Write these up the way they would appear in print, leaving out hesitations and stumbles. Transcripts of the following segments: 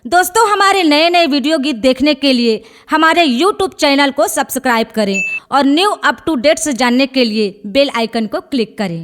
दोस्तों, हमारे नए नए वीडियो गीत देखने के लिए हमारे YouTube चैनल को सब्सक्राइब करें और न्यू अप टू डेट्स जानने के लिए बेल आइकन को क्लिक करें।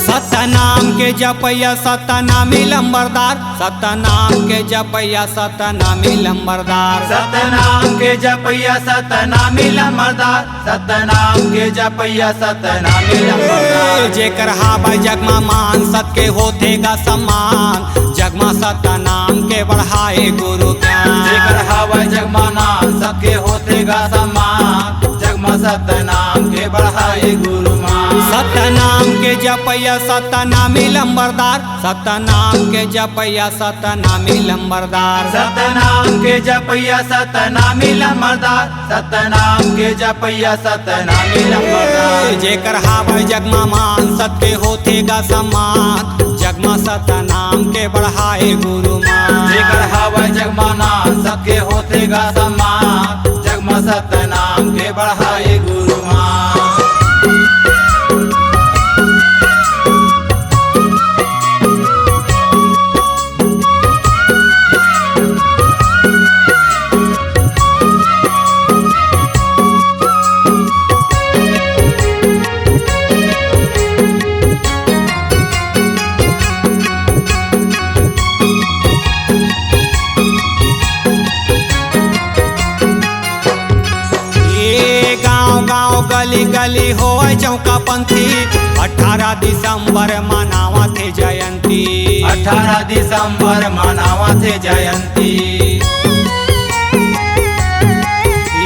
सतनाम के जपैया सतनामी लंबरदार, सतनाम के जपैया सतनामी लंबरदार, सतनाम के जपैया सतनामी लंबरदार, सतनाम के जपैया सतनामी लंबरदार। जेकर हाबै जगमा मान सत के होतेगा सम्मान, जगमा सतनाम के बढ़ाए गुरु ज्ञान। जेकर हाबै जगमा नाम सबके होतेगा सम्मान, जगमा सतनाम के बढ़ाए गुरु मान। सतनाम के जपैया सतनामी लंबरदार, सतनाम के जपैया सतनामी लंबरदार, सतनाम के जपैया सतनामी लंबरदार, सतनाम के जपैया सतनामी लंबरदार। जेकर हाबै जगमा मान सत के होतेगा सम्मान, जगमा सतनाम के बढ़ाए गुरु मान। जेकर हाबै जगमा नाम सबके होतेगा सम्मान, जगमा सतनाम के बढ़ाए गुरु मान। गली गली हो चौका पंथी, 18 दिसंबर मनावा थे जयंती, 18 दिसंबर मनावा थे जयंती।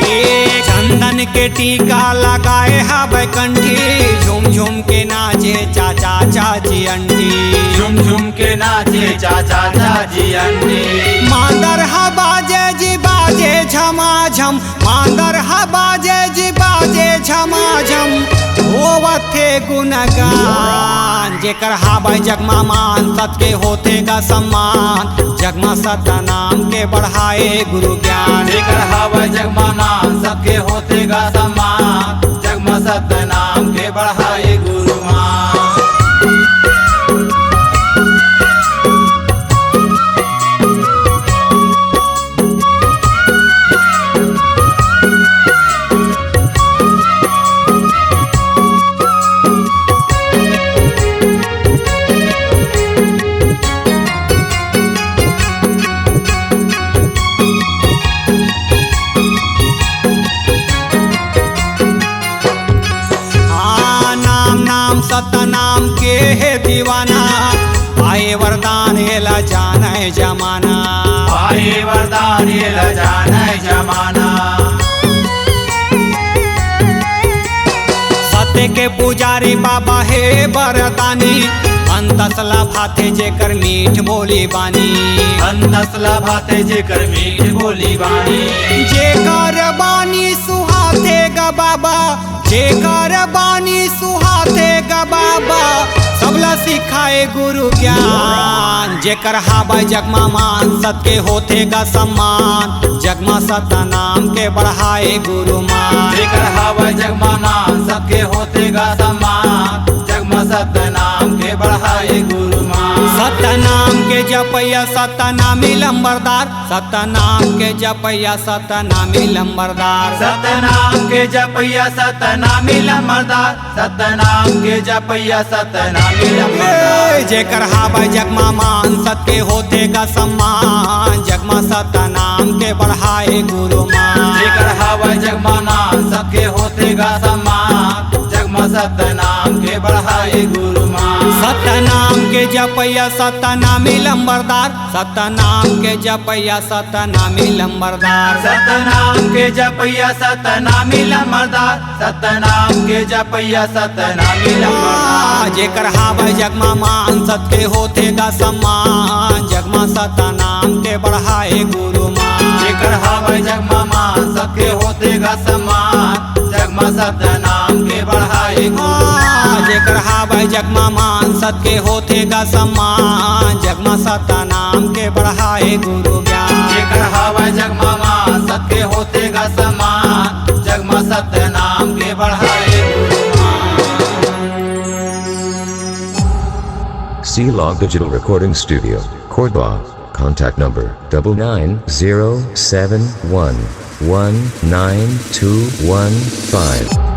ये चंदन के टीका लगाए हाबै कंठी, झूम झूम के नाचे चाचा चाची अंटी, झुम झुम के नाचे चाचा चाची अंटी। मांदर हा बाजे जी बाजे झमाझम, मांदर हा बाजे जी बाजे झमाझम, होवथे गुणगान। जेकर हाबै जगमा मान सत के होतेगा सम्मान, जगमा सतनाम के बढ़ाए गुरु ज्ञान। जेकर हाबै जगमा नाम सबके होतेगा सम्मान, जगमा सतनाम के बढ़ाए गुरु मान। सतनाम के है दीवाना, आए वरदान एला जाने जमाना, आए वरदान एला जाने जमाना। सत्य के पुजारी बाबा है वरदानी, अंतसला भाते जेकर मीठ बोली बानी, अंतसला भाते जेकर मीठ बोली बानी। जेकर बानी सुहाते गा बाबा, जेकर बानी सुहाते गा बाबा, सबला सिखाए गुरु ज्ञान। जेकर हाबै जगमा मान सत के होतेगा सम्मान, जगमा सतनाम के बढ़ाए गुरु मान। जेकर हाबै जगमा नाम सबके होतेगा सम्मान, जगमा सतनाम के बढ़ाए गुरु मान। सतनाम के जपैया सतनामी लंबरदार, सतनाम के जपैया सतनामी लंबरदार, सतनाम के जपैया सतनामी लंबरदार, सतनाम के जपैया सतनामी लंबरदार। जेकर हाबै जगमा मान सत के होतेगा सम्मान, जगमा सतनाम के बढ़ाए गुरु मान। जेकर हाबै जगमा नाम सबके होतेगा सम्मान, जगमा सतनाम के बढ़ाए गुरु मान। सतनाम के जपैया सतनामी लंबरदार, सतनाम के जपैया सतनामी लंबरदार, सतनाम के जपैया सतनामी लंबरदार, सतनाम के जपैया सतनामी लंबरदार। जेकर हाबै जगमा मान सत के होतेगा सम्मान, जगमा सतनाम के बढ़ाए गुरु मान। जेकर हवे जग में मान सबके होते गा सम्मान जग में सतनाम के बढ़ाए गुरु मान। जेकर हवे जग में मान सबके होते गा सम्मान जग में सतनाम के बढ़ाए गुरु ज्ञान। जेकर हवे जग में मान सबके होते गा सम्मान जग में सतनाम के बढ़ाए गुरु C-Log Digital Recording Studio, Cordoba. Contact number 99071192115.